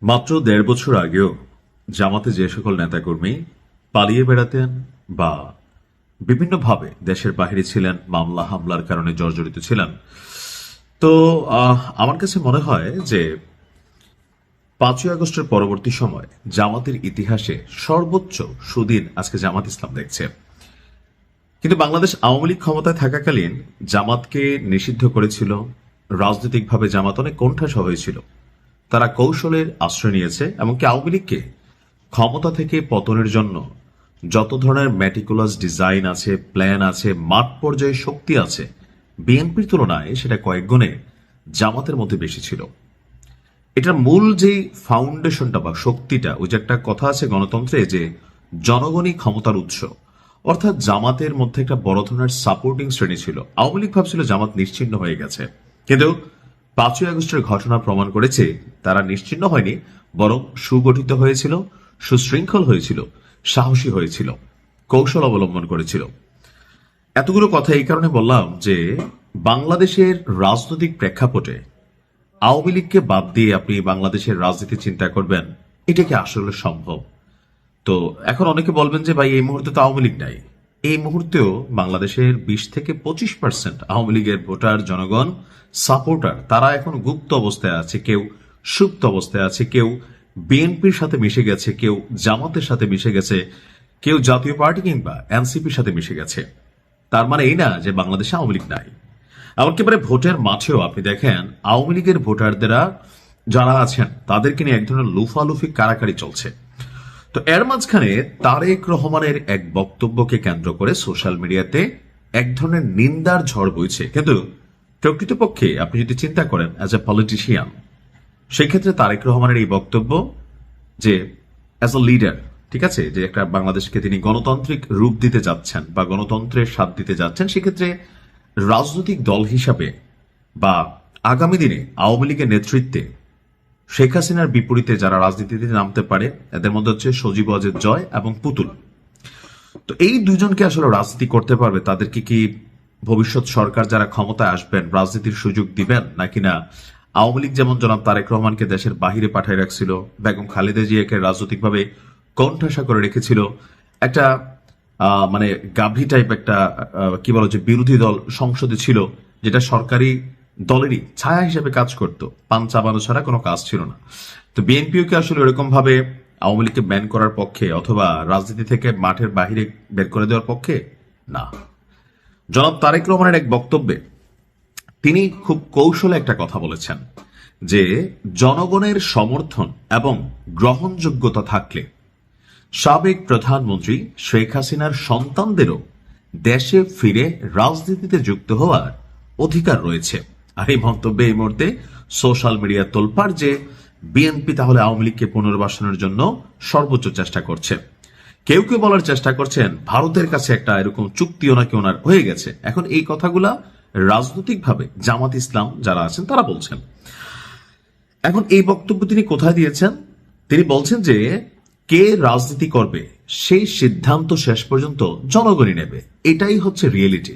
মাত্র ১.৫ বছর আগেও জামাতে যে সকল নেতাকর্মী পালিয়ে বেড়াতেন বা বিভিন্নভাবে দেশের বাইরে ছিলেন, মামলা হামলার কারণে জর্জরিত ছিলেন, তো আমার কাছে মনে হয় যে ৫ই আগস্টের পরবর্তী সময় জামাতের ইতিহাসে সর্বোচ্চ সুদিন আজকে জামাত ইসলাম দেখছে। কিন্তু বাংলাদেশ আওয়ামী লীগ ক্ষমতায় থাকাকালীন জামাতকে নিষিদ্ধ করেছিল। রাজনৈতিকভাবে জামাত অনেক কোণঠাসা হয়েছিল। তারা কৌশলের আশ্রয় নিয়েছে, এমনকি আওয়ামী লীগকে ক্ষমতা থেকে পতনের জন্য যত ধরনের ম্যাটিকুলাস ডিজাইন আছে, প্ল্যান আছে, মাঠ পর্যায়ে শক্তি আছে, বিএনপির তুলনায় সেটা কয়েক গুণে জামাতের মধ্যে বেশি ছিল। এটার মূল যে ফাউন্ডেশনটা বা শক্তিটা, ওই যে একটা কথা আছে গণতন্ত্রে যে জনগণই ক্ষমতার উৎস, অর্থাৎ জামাতের মধ্যে একটা বড় ধরনের সাপোর্টিং শ্রেণী ছিল। আওয়ামী লীগ ভাবছিল জামাত নিশ্চিহ্ন হয়ে গেছে, কিন্তু ৫ই আগস্টের ঘটনা প্রমাণ করেছে তারা নিশ্চিহ্ন হয়নি, বরং সুগঠিত হয়েছিল, সুশৃঙ্খল হয়েছিল, সাহসী হয়েছিল, কৌশল অবলম্বন করেছিল। এতগুলো কথা এই কারণে বললাম যে বাংলাদেশের রাজনৈতিক প্রেক্ষাপটে আওয়ামী লীগকে বাদ দিয়ে আপনি বাংলাদেশের রাজনীতি চিন্তা করবেন, এটা কি আসলে সম্ভব? তো এখন অনেকে বলবেন যে ভাই এই মুহূর্তে তো আওয়ামী লীগ নাই। এই মুহূর্তেও বাংলাদেশের 20 থেকে 25% আওয়ামী লীগের ভোটার, জনগণ, সাপোর্টার, তারা এখন গুপ্ত অবস্থায় আছে, কেউ সুপ্ত অবস্থায় আছে, কেউ বিএনপির সাথে মিশে গেছে, কেউ জামাতের সাথে মিশে গেছে, কেউ জাতীয় পার্টি কিংবা এনসিপির সাথে মিশে গেছে। তার মানে এই না যে বাংলাদেশে আওয়ামী লীগ নাই। এমনকি ভোটের মাঠেও আপনি দেখেন আওয়ামী লীগের ভোটারদেরা যারা আছেন তাদেরকে নিয়ে এক ধরনের লুফালুফি কারাকারি চলছে। তো এর মাঝখানে তারেক রহমানের এক বক্তব্যকে কেন্দ্র করে সোশ্যাল মিডিয়াতে এক ধরনের নিন্দার ঝড় বইছে। কিন্তু প্রকৃতপক্ষে আপনি যদি চিন্তা করেন অ্যাজ এ পলিটিশিয়ান, সেই ক্ষেত্রে তারেক রহমানের এই বক্তব্য যে অ্যাজ এ লিডার, ঠিক আছে, যে একটা বাংলাদেশকে তিনি গণতান্ত্রিক রূপ দিতে যাচ্ছেন বা গণতন্ত্রের স্বাদ দিতে যাচ্ছেন, সেক্ষেত্রে রাজনৈতিক দল হিসাবে বা আগামী দিনে আওয়ামী লীগের নেতৃত্বে শেখ হাসিনার বিপরীতে যারা রাজনীতিতে নামতে পারে, এদের মধ্যে হচ্ছে সজীব ওয়াজেদ জয় এবং পুতুল। তো এই দুজনকে আসলে রাজনীতি করতে পারবে, তাদেরকে কি ভবিষ্যৎ সরকার যারা ক্ষমতায় আসবেন রাজনীতির সুযোগ দিবেন নাকি না? আওয়ামী লীগ যেমন জনাব তারেক রহমানকে দেশের বাহিরে পাঠিয়ে রাখছিল, বেগম খালেদা জিয়াকে রাজনৈতিকভাবে কোণঠাসা করে রেখেছিল, একটা মানে গাভী টাইপ একটা কি বলো যে বিরোধী দল সংসদে ছিল, যেটা সরকারি দলেরই ছায়া হিসেবে কাজ করতো, পান চাবানো ছাড়া কোনো কাজ ছিল না। তো বিএনপিও কি আসলে এরকম ভাবে আওয়ামী লীগকে ব্যান করার পক্ষে অথবা রাজনীতি থেকে মাঠের বাহিরে বের করে দেওয়ার পক্ষে? না। জনাব তারেক রহমানের এক বক্তব্যে তিনি খুব কৌশলে একটা কথা বলেছেন যে জনগণের সমর্থন এবং গ্রহণযোগ্যতা থাকলে সাবেক প্রধানমন্ত্রী শেখ হাসিনার সন্তানদেরও দেশে ফিরে রাজনীতিতে যুক্ত হওয়ার অধিকার রয়েছে। আর এই মন্তব্যে এই মুহূর্তে সোশ্যাল মিডিয়া তোলপাড় যে বিএনপি তাহলে আওয়ামী লীগকে পুনর্বাসনের জন্য সর্বোচ্চ চেষ্টা করছে। কেউ কেউ বলার চেষ্টা করছেন ভারতের কাছে একটা এরকম চুক্তিও নাকি ওনার হয়ে গেছে। এখন এই কথাগুলা রাজনৈতিকভাবে জামাত ইসলাম যারা আছেন তারা বলছেন। এখন এই বক্তব্য তিনি কোথায় দিয়েছেন? তিনি বলছেন যে কে রাজনীতি করবে সেই সিদ্ধান্ত শেষ পর্যন্ত জনগণই নেবে, এটাই হচ্ছে রিয়েলিটি।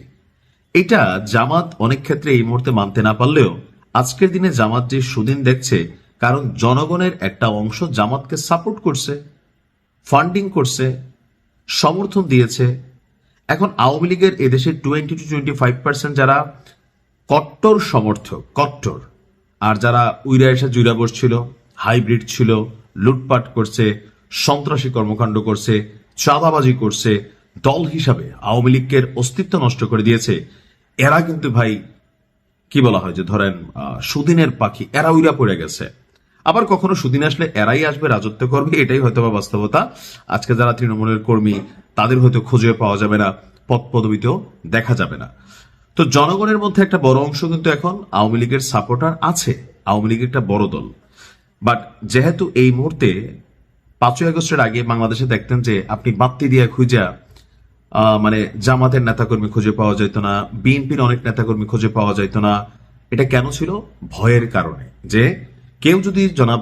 এটা জামাত অনেক ক্ষেত্রে এই মুহূর্তে মানতে না পারলেও আজকের দিনে জামাত যে সুদিন দেখছে, কারণ জনগণের একটা অংশ জামাতকে সাপোর্ট করছে, ফান্ডিং করছে, সমর্থন দিয়েছে। এখন আওয়ামী লীগের এদেশের 20 to 25% যারা কট্টর সমর্থক, কট্টর, আর যারা উইরা এসে জুইরা বসছিল, হাইব্রিড ছিল, লুটপাট করছে, সন্ত্রাসী কর্মকাণ্ড করছে, চাঁদাবাজি করছে, দল হিসাবে আওয়ামী লীগের অস্তিত্ব নষ্ট করে দিয়েছে, এরা কিন্তু ভাই কি বলা হয় যে ধরেন সুদিনের পাখি, এরা উইরা পড়ে গেছে। আবার কখনো সুদিন আসলে এরাই আসবে, রাজত্ব করবে, এটাই হয়তো বা বাস্তবতা। আজকে যারা তৃণমূলের কর্মী তাদের হয়তো খুঁজে পাওয়া যাবে না, পদ পদবিতেও দেখা যাবে না। তো জনগণের মধ্যে একটা বড় অংশ কিন্তু এখন আওয়ামী লীগের সাপোর্টার আছে, আওয়ামী লীগ একটা বড় দল। বাট যেহেতু এই মুহূর্তে 5ই আগস্টের আগে বাংলাদেশে দেখতেন যে আপনি বাত্তি দিয়ে খুঁজা মানে জামাতের নেতাকর্মী খুঁজে পাওয়া যেত না, বিএনপির অনেক নেতাকর্মী খুঁজে পাওয়া যেত না। এটা কেন ছিল? ভয়ের কারণে। যে কেউ যদি জনাব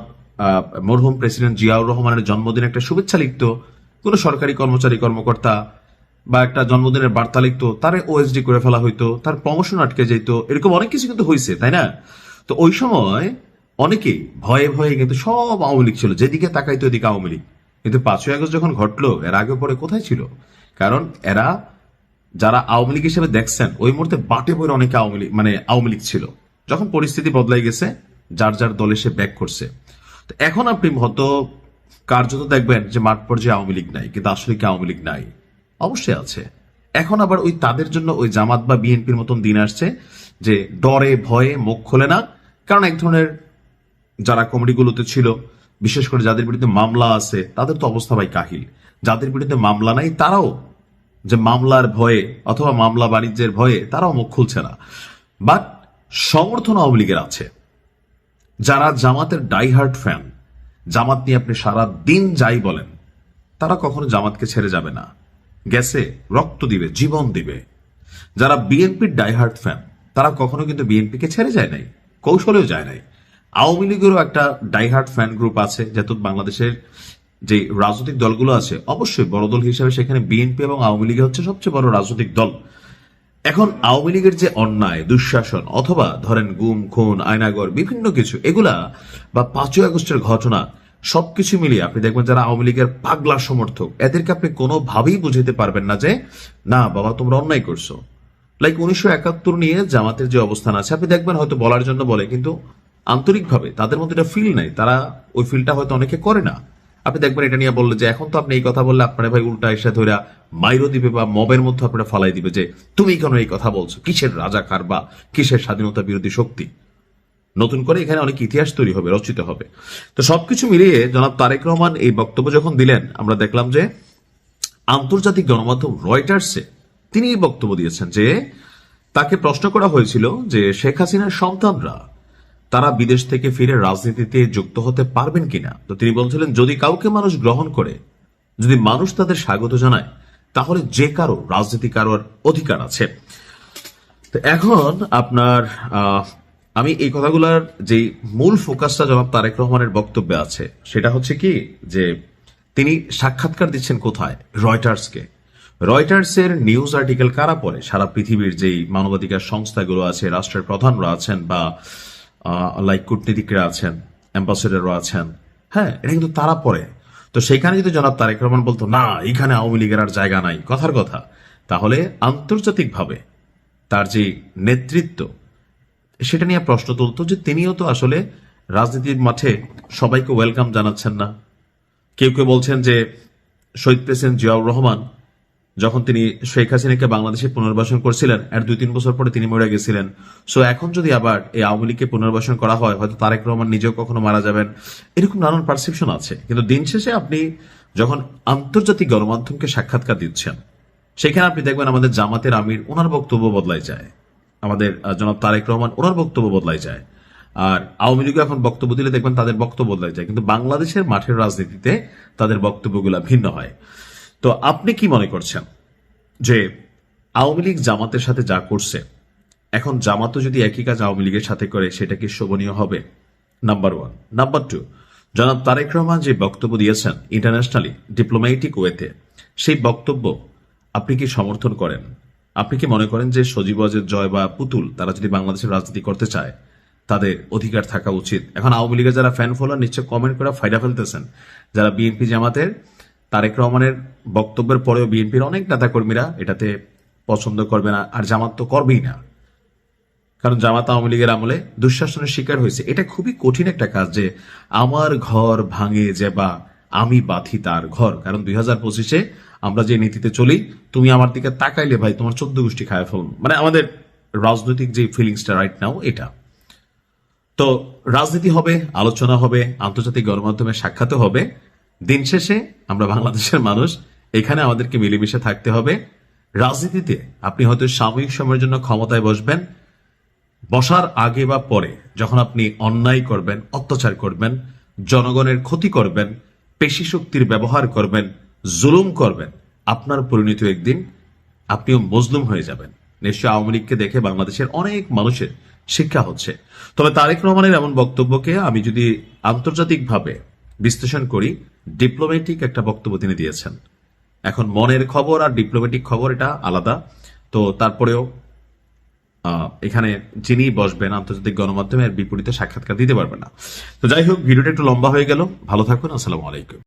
মরহুম প্রেসিডেন্ট জিয়াউর রহমানের জন্মদিনে একটা শুভেচ্ছা লিখতো, কোনো সরকারি কর্মচারী কর্মকর্তা, বা একটা জন্মদিনের বার্তা লিখতো, তারে ওএসডি করে ফেলা হইতো, তার প্রমোশন আটকে যেত, এরকম অনেক কিছু কিন্তু হয়েছে, তাই না? তো ওই সময় অনেকেই ভয়ে ভয়ে কিন্তু সব আওয়ামী লীগ ছিল, যেদিকে তাকাইতো ওদিকে আওয়ামী লীগ। কিন্তু 5ই আগস্ট যখন ঘটলো, এর আগে পরে কোথায় ছিল? কারণ এরা যারা আওয়ামী লীগ হিসেবে দেখছেন ওই মুহূর্তে বাটে বইরে অনেকে আওয়ামী লীগ আওয়ামী লীগ ছিল। যখন পরিস্থিতি বদলাই গেছে, যার যার দলে সে ব্যাক করছে। তো এখন আপনি হয়তো কার্যত দেখবেন যে মাঠ পর্যায়ে আওয়ামী লীগ নাই, কিন্তু আসলে কি আওয়ামী লীগ নাই? অবশ্যই আছে। এখন আবার ওই তাদের জন্য ওই জামাত বা বিএনপির মতন দিন আসছে যে ডরে ভয়ে মুখ খোলে না। কারণ এক ধরনের যারা কমিটিগুলোতে ছিল, বিশেষ করে যাদের বিরুদ্ধে মামলা আছে, তাদের তো অবস্থা ভাই কাহিল। যাদের বিরুদ্ধে মামলা নাই তারাও যে মামলার ভয়ে অথবা মামলা বাণিজ্যের ভয়ে তারাও মুখ খুলছে না। বাট সমর্থন আওয়ামী লীগের আছে। যারা জামাতের ডাইহার্ট ফ্যান, জামাত নিয়ে আপনি সারা দিন যাই বলেন, তারা কখনো জামাতকে ছেড়ে যাবে না, গেছে রক্ত দিবে, জীবন দিবে। যারা বিএনপির ডাইহার্ট ফ্যান, তারা কখনো কিন্তু বিএনপিকে ছেড়ে যায় নাই, কৌশলেও যায় নাই। আওয়ামী লীগেরও একটা ডাইহার্ট ফ্যান গ্রুপ আছে, যেহেতু বাংলাদেশের যে রাজনৈতিক দলগুলো আছে, অবশ্যই বড় দল হিসেবে সেখানে বিএনপি এবং আওয়ামী লীগ হচ্ছে সবচেয়ে বড় রাজনৈতিক দল। এখন আওয়ামী লীগের যে অন্যায় দুঃশাসন অথবা ধরেন গুম খুন আয়নাগর বিভিন্ন কিছু এগুলা বা 5ই আগস্টের ঘটনা, সবকিছু মিলিয়ে আপনি দেখবেন যারা আওয়ামী লীগের পাগলা সমর্থক, এদেরকে আপনি কোনোভাবেই বুঝাতে পারবেন না যে না বাবা তোমরা অন্যায় করছো। লাইক 1971 নিয়ে জামাতের যে অবস্থান আছে, আপনি দেখবেন হয়তো বলার জন্য বলে, কিন্তু আন্তরিকভাবে তাদের মধ্যে এটা ফিল নাই, তারা ওই ফিলটা হয়তো অনেকে করে না। আপনি দেখবেন এটা নিয়ে বললে যে এখন তো আপনি এই কথা বললে আপনারা ভাই উল্টা এসে ধরে মাইরো দিবে বা মবের মধ্যে আপনারা ফালাই দিবে যে তুমি কেন এই কথা বলছো, কিসের রাজাকার বা কিসের স্বাধীনতা বিরোধী শক্তি। নতুন করে এখানে অনেক ইতিহাস তৈরি হবে, রচিত হবে। তো সবকিছু মিলিয়ে জনাব তারেক রহমান এই বক্তব্য যখন দিলেন, আমরা দেখলাম যে আন্তর্জাতিক গণমাধ্যম রয়টার্সে তিনি এই বক্তব্য দিয়েছেন যে তাকে প্রশ্ন করা হয়েছিল যে শেখ হাসিনার সন্তানরা তারা বিদেশ থেকে ফিরে রাজনীতিতে যুক্ত হতে পারবেন কিনা। তো তিনি বলছিলেন যদি কাউকে মানুষ গ্রহণ করে, যদি মানুষ তাদের স্বাগত জানায়, তাহলে যে কারো রাজনীতি কারোর অধিকার আছে। তো এখন আপনার আমি এই কথাগুলোর যে মূল ফোকাসটা জনাব তারেক রহমানের বক্তব্যে আছে, সেটা হচ্ছে কি যে তিনি সাক্ষাৎকার দিচ্ছেন কোথায়? রয়টার্সকে। রয়টার্সের নিউজ আর্টিকেল কারা পড়ে? সারা পৃথিবীর যেই মানবাধিকার সংস্থাগুলো আছে, রাষ্ট্রের প্রধানরা আছেন বা লাইক কূটনীতিকরা আছেন, অ্যাম্বাসেডাররা আছেন, হ্যাঁ, এটা কিন্তু তারা পড়ে। তো সেখানে যদি জনাব তারেক রহমান বলতো না এখানে আওয়ামী লীগের আর জায়গা নাই, কথার কথা, তাহলে আন্তর্জাতিকভাবে তার যে নেতৃত্ব সেটা নিয়ে প্রশ্ন তুলতো যে তিনিও তো আসলে রাজনীতির মাঠে সবাইকে ওয়েলকাম জানাচ্ছেন না। কেউ কেউ বলছেন যে শহীদ প্রেসিডেন্ট জিয়াউর রহমান যখন তিনি শেখ হাসিনাকে বাংলাদেশে পুনর্বাসন করছিলেন, এর 2-3 বছর পরে তিনি মরে গেছিলেন। সো এখন যদি আবার এই আওয়ামী লীগকে পুনর্বাসন করা হয়, হয়তো তারেক রহমান নিজেও কখনো মারা যাবেন, এরকম নানান পারসেপশন আছে। কিন্তু দিন শেষে আপনি যখন আন্তর্জাতিক গণমাধ্যমকে সাক্ষাৎকার দিচ্ছেন, সেখানে আপনি দেখবেন আমাদের জামাতের আমির ওনার বক্তব্য বদলাই যায়, আমাদের জনাব তারেক রহমান ওনার বক্তব্য বদলাই যায়, আর আওয়ামী লীগ এখন বক্তব্য দিলে দেখবেন তাদের বক্তব্য বদলাই যায়। কিন্তু বাংলাদেশের মাঠের রাজনীতিতে তাদের বক্তব্যগুলো ভিন্ন হয়। তো আপনি কি মনে করছেন যে আওয়ামী লীগ জামাতের সাথে যা করছে, এখন জামাতও যদি একই কাজ আওয়ামী লীগের সাথে করে, সেটা কি শোভনীয় হবে? নাম্বার 1। নাম্বার 2, জনাব তারেক রহমান যে বক্তব্য দিয়েছেন ইন্টারন্যাশনালি ডিপ্লোম্যাটিক ওয়েতে, সেই বক্তব্য আপনি কি সমর্থন করেন? আপনি কি মনে করেন যে সজীব ওয়াজেদ জয় বা পুতুল তারা যদি বাংলাদেশের রাজনীতি করতে চায়, তাদের অধিকার থাকা উচিত? এখন আওয়ামী লীগের যারা ফ্যান ফলোয়ার নিশ্চয় কমেন্ট করে ফায়দা ফেলতেছেন, যারা বিএনপি জামাতের তারেক রহমানের বক্তব্যের পরেও বিএনপির অনেক নেতাকর্মীরা এটাতে পছন্দ করবে না, আর জামাত তো করবেই না। কারণ জামাত আওয়ামী লীগের আমলে দুঃশাসনের শিকার হয়েছে। এটা খুবই কঠিন একটা কাজ যে আমার ঘর ভাঙে যে বা আমি বাঁধি তার ঘর। কারণ 2025-এ আমরা যে নীতিতে চলি, তুমি আমার দিকে তাকাইলে ভাই তোমার 14 গোষ্ঠী খায় ফেলুন, মানে আমাদের রাজনৈতিক যে ফিলিংসটা রাইট নাও এটা। তো রাজনীতি হবে, আলোচনা হবে, আন্তর্জাতিক গণমাধ্যমে সাক্ষাৎ হবে। দিন শেষে আমরা বাংলাদেশের মানুষ, এখানে আমাদেরকে মিলেমিশে থাকতে হবে। রাজনীতিতে আপনি হয়তো সাময়িক সময়ের জন্য ক্ষমতায় বসবেন, বসার আগে বা পরে যখন আপনি অন্যায় করবেন, অত্যাচার করবেন, জনগণের ক্ষতি করবেন, পেশি শক্তির ব্যবহার করবেন, জুলুম করবেন, আপনার পরিণতি একদিন আপনিও মজলুম হয়ে যাবেন। নিশ্চয় আওয়ামী লীগকে দেখে বাংলাদেশের অনেক মানুষের শিক্ষা হচ্ছে। তবে তারেক রহমানের এমন বক্তব্যকে আমি যদি আন্তর্জাতিকভাবে বিশ্লেষণ করি, ডিপ্লোম্যাটিক একটা বক্তব্য তিনি দিয়েছেন। এখন মনের খবর আর ডিপ্লোম্যাটিক খবর এটা আলাদা। তো তারপরেও এখানে যিনি বসবেন আন্তর্জাতিক গণমাধ্যমের বিপরীতে সাক্ষাৎকার দিতে পারবেন না। তো যাই হোক, ভিডিওটা একটু লম্বা হয়ে গেল। ভালো থাকুন। আসসালামু আলাইকুম।